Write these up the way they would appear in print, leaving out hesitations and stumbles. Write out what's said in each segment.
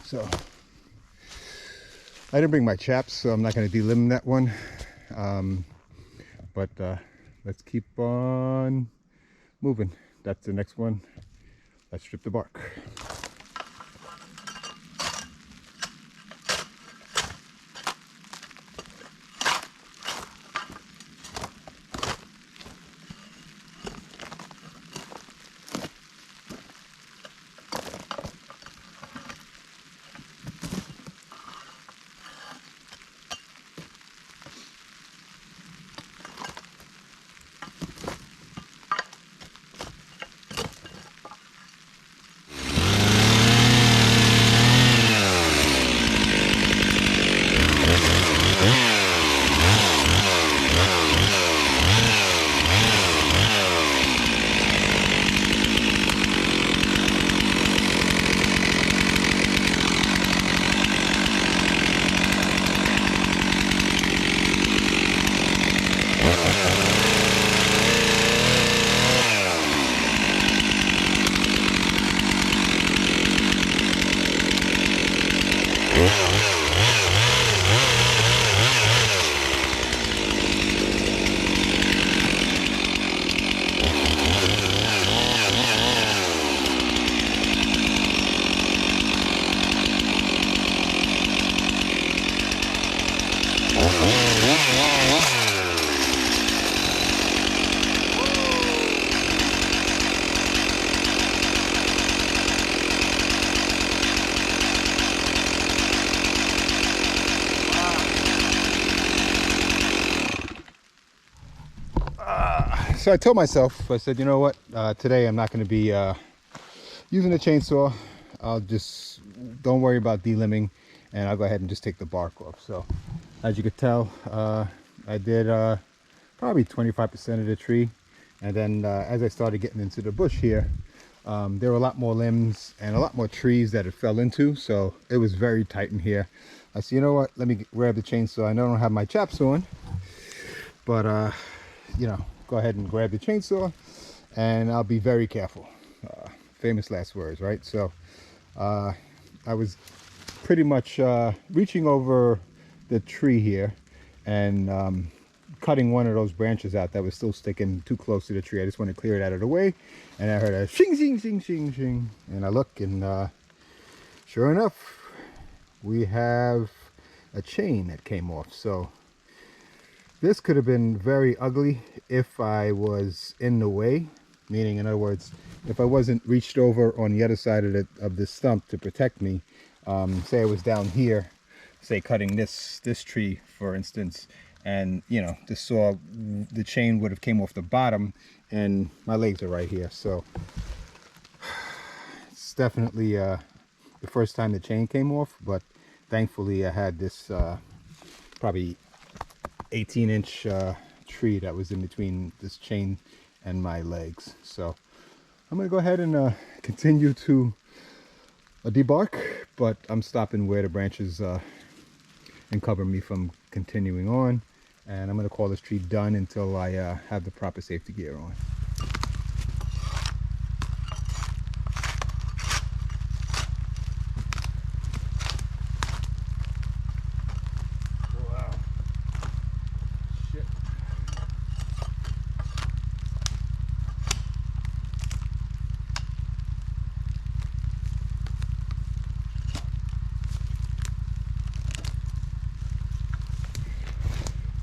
So I didn't bring my chaps, so I'm not going to delimb that one. But let's keep on moving. That's the next one. Let's strip the bark. So I told myself, I said, you know what, today I'm not going to be using the chainsaw. I'll just, don't worry about delimbing, and I'll go ahead and just take the bark off. So as you could tell, I did probably 25% of the tree. And then as I started getting into the bush here, there were a lot more limbs and a lot more trees that it fell into. So it was very tight in here. I said, you know what, let me grab the chainsaw. I know I don't have my chaps on, but you know, go ahead and grab the chainsaw and I'll be very careful. Famous last words, right? So I was pretty much reaching over the tree here and cutting one of those branches out that was still sticking too close to the tree. I just want to clear it out of the way, and I heard a shing shing shing shing shing, and I look, and sure enough, we have a chain that came off. So this could have been very ugly if I was in the way, meaning, in other words, if I wasn't reached over on the other side of this stump to protect me. Say I was down here, say cutting this tree, for instance, and you know, the chain would have came off the bottom, and my legs are right here. So it's definitely the first time the chain came off, but thankfully I had this probably 18-inch tree that was in between this chain and my legs. So I'm gonna go ahead and continue to debark, but I'm stopping where the branches and cover me from continuing on, and I'm gonna call this tree done until I have the proper safety gear on.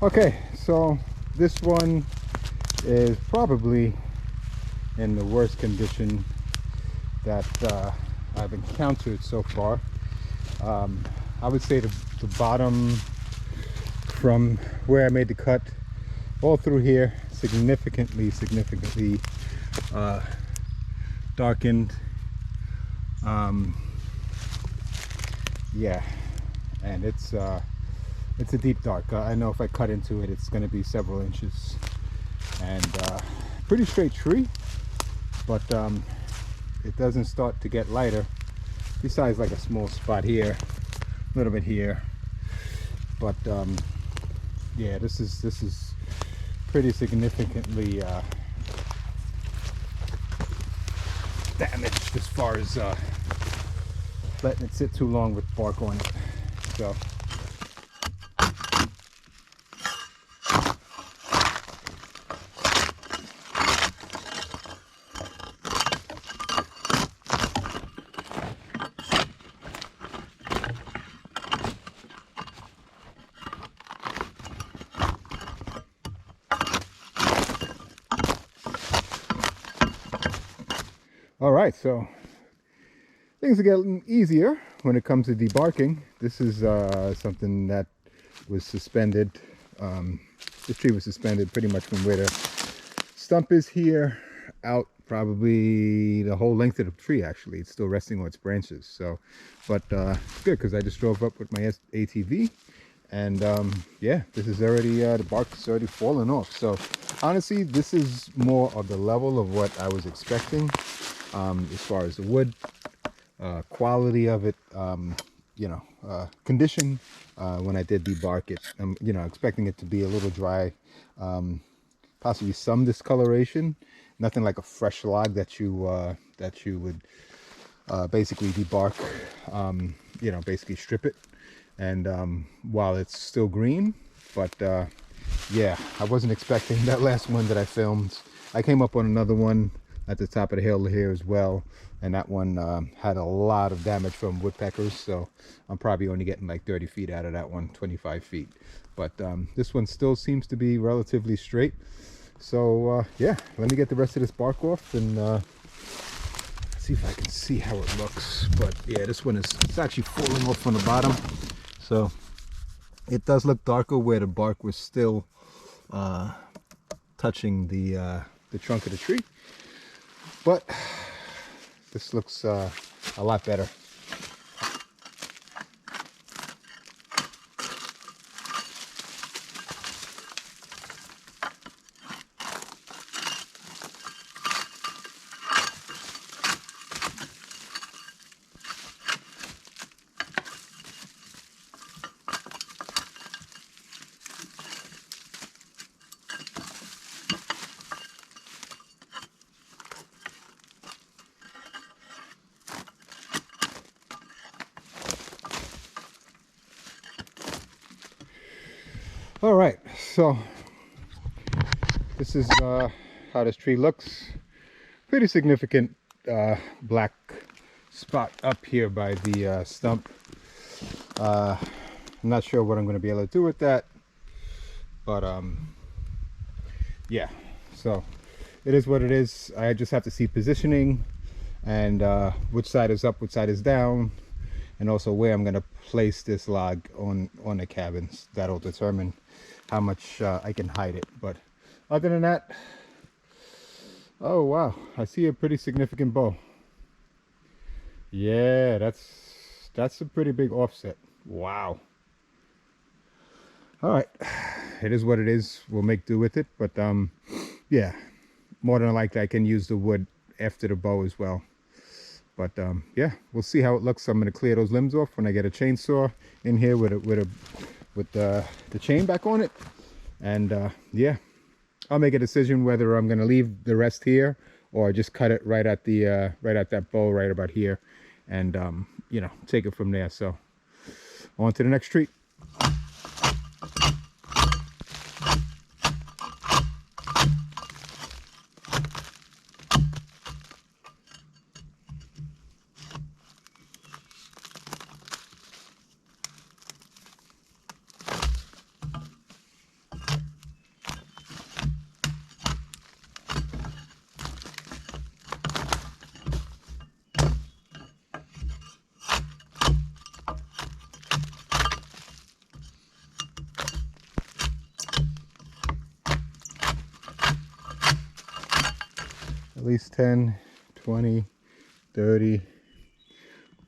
Okay, so this one is probably in the worst condition that I've encountered so far. I would say the bottom from where I made the cut all through here significantly darkened. Yeah, and it's a deep dark. I know if I cut into it, it's going to be several inches, and pretty straight tree, but it doesn't start to get lighter, besides like a small spot here, a little bit here, but yeah, this is pretty significantly damaged as far as letting it sit too long with bark on it. So all right, so things are getting easier when it comes to debarking. This is something that was suspended. This tree was suspended pretty much from where the stump is here out probably the whole length of the tree. Actually, it's still resting on its branches. So, but it's good because I just drove up with my ATV, and yeah, this is already the bark is already falling off. So honestly, this is more of the level of what I was expecting as far as the wood quality of it, you know, condition when I did debark it. I'm, you know, expecting it to be a little dry, possibly some discoloration, nothing like a fresh log that you would basically debark, you know, basically strip it, and while it's still green. But yeah, I wasn't expecting that last one that I filmed. I came up on another one at the top of the hill here as well, and that one had a lot of damage from woodpeckers, so I'm probably only getting like 30 feet out of that one, 25 feet. But this one still seems to be relatively straight. So yeah, let me get the rest of this bark off and see if I can see how it looks. But yeah, this one it's actually falling off from the bottom, so it does look darker where the bark was still touching the trunk of the tree. But this looks a lot better. All right, so this is how this tree looks. Pretty significant black spot up here by the stump. I'm not sure what I'm going to be able to do with that, but yeah, so it is what it is. I just have to see positioning and which side is up, which side is down, and also where I'm going to place this log on the cabins. That'll determine how much I can hide it. But other than that, oh wow, I see a pretty significant bow. Yeah, that's a pretty big offset. Wow. All right, it is what it is. We'll make do with it. But yeah, more than likely I can use the wood after the bow as well. But yeah, we'll see how it looks. I'm going to clear those limbs off when I get a chainsaw in here with the chain back on it. And yeah, I'll make a decision whether I'm going to leave the rest here or just cut it right at the right at that bow right about here, and you know, take it from there. So on to the next tree. At least 10, 20, 30,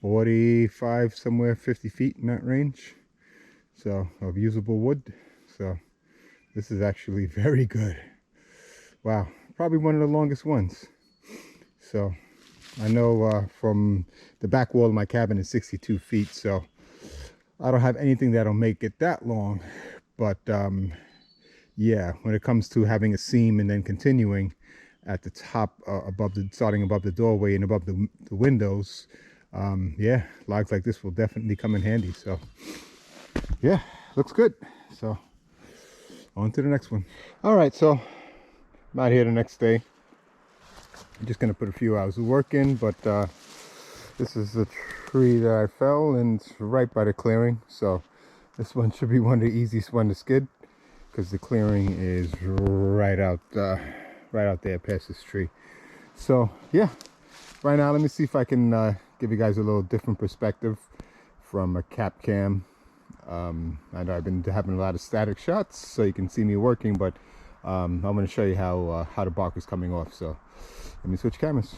45, somewhere 50 feet in that range. So of usable wood. So this is actually very good. Wow, probably one of the longest ones. So I know from the back wall of my cabin is 62 feet, so I don't have anything that'll make it that long. But yeah, when it comes to having a seam and then continuing at the top, starting above the doorway and above the windows, yeah, logs like this will definitely come in handy. So yeah, looks good. So on to the next one. All right, so I'm out here the next day. I'm just gonna put a few hours of work in, but this is the tree that I fell, and it's right by the clearing. So this one should be one of the easiest one to skid, because the clearing is right out there past this tree. So yeah, right now let me see if I can give you guys a little different perspective from a cap cam. I know I've been having a lot of static shots, so you can see me working, but I'm going to show you how the bark is coming off. So let me switch cameras.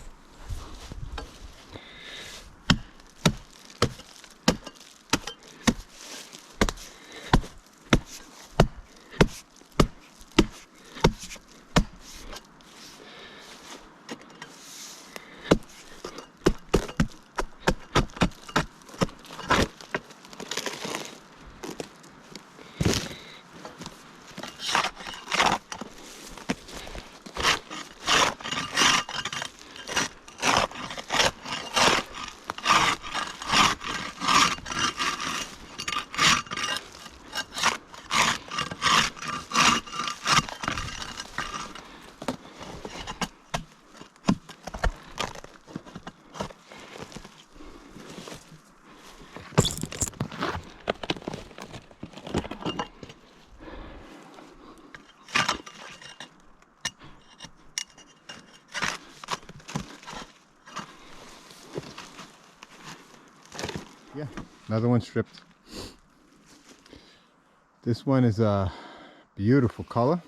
Yeah, another one stripped. This one is a beautiful color.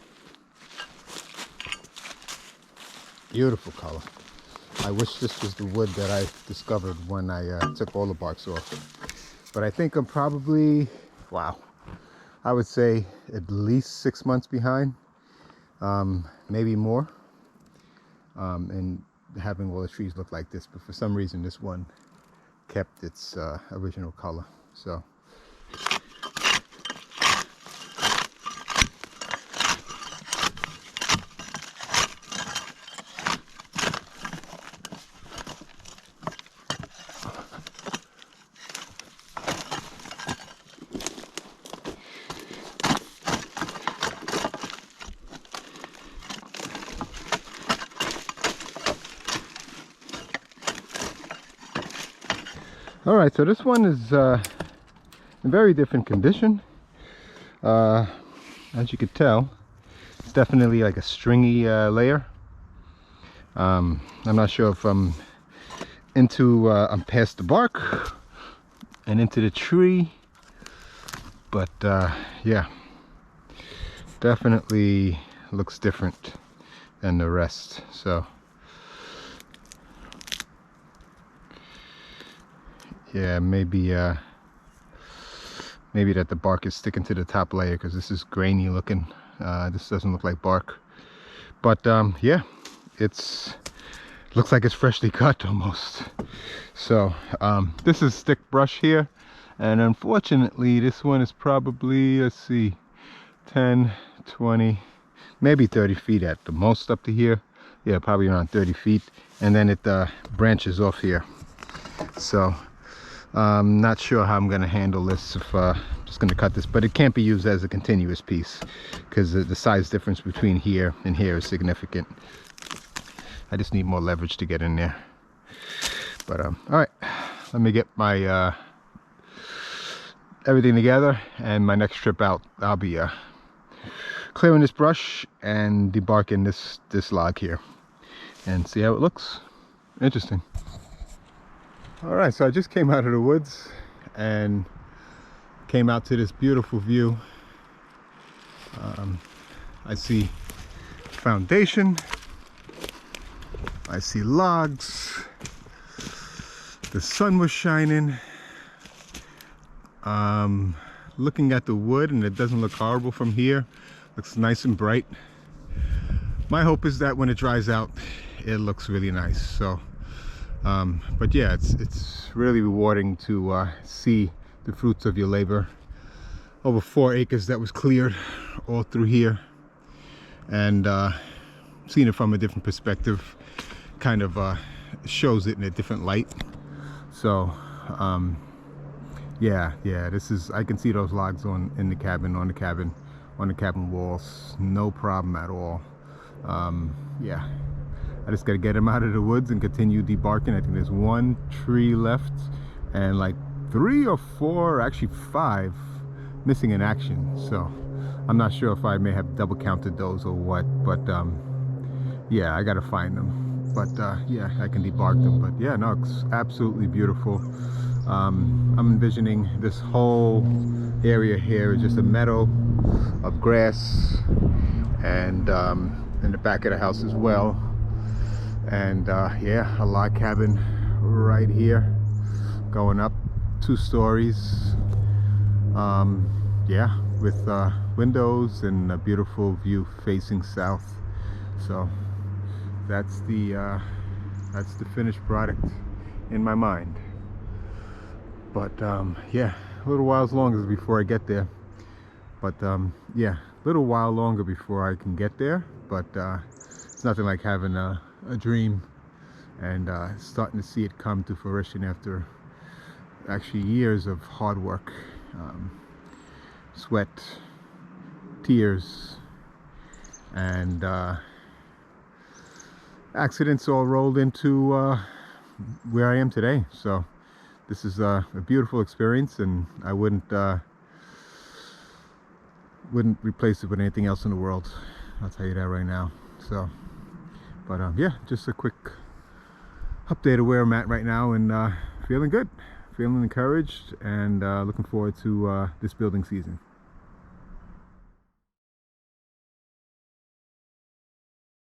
Beautiful color. I wish this was the wood that I discovered when I took all the barks off. But I think I'm probably, wow, I would say at least 6 months behind, maybe more, and having all the trees look like this. But for some reason, this one kept its original color. So all right, so this one is in very different condition. As you could tell, it's definitely like a stringy layer. I'm not sure if I'm past the bark and into the tree, but yeah, definitely looks different than the rest. So yeah, maybe that the bark is sticking to the top layer, because this is grainy looking. This doesn't look like bark, but yeah, it's looks like it's freshly cut almost. So this is stick brush here, and unfortunately this one is probably, let's see, 10, 20, maybe 30 feet at the most up to here. Yeah, probably around 30 feet, and then it branches off here. So I'm not sure how I'm going to handle this, if I'm just going to cut this, but it can't be used as a continuous piece because the size difference between here and here is significant. I just need more leverage to get in there. But all right, let me get my everything together, and my next trip out I'll be clearing this brush and debarking this log here and see how it looks. Interesting. All right, so I just came out of the woods and came out to this beautiful view. I see foundation, I see logs, the sun was shining. Looking at the wood, and it doesn't look horrible from here, looks nice and bright. My hope is that when it dries out, it looks really nice. So but yeah, it's really rewarding to see the fruits of your labor. Over 4 acres that was cleared all through here, and seeing it from a different perspective kind of shows it in a different light. So yeah, this is, I can see those logs on the cabin walls, no problem at all. Yeah, I just got to get them out of the woods and continue debarking. I think there's one tree left and like 3 or 4, actually 5 missing in action. So I'm not sure if I may have double counted those or what, but yeah, I got to find them. But yeah, I can debark them. But yeah, no, it's absolutely beautiful. I'm envisioning this whole area here is just a meadow of grass, and in the back of the house as well. And yeah, a log cabin right here, going up 2 stories. Yeah, with windows and a beautiful view facing south. So that's the finished product in my mind. But yeah, a little while longer before I get there. But yeah, a little while longer before I can get there. But it's nothing like having a dream and starting to see it come to fruition after actually years of hard work, sweat, tears, and accidents all rolled into where I am today. So this is a beautiful experience, and I wouldn't replace it with anything else in the world. I'll tell you that right now. So, but yeah, just a quick update of where I'm at right now, and feeling good, feeling encouraged, and looking forward to this building season.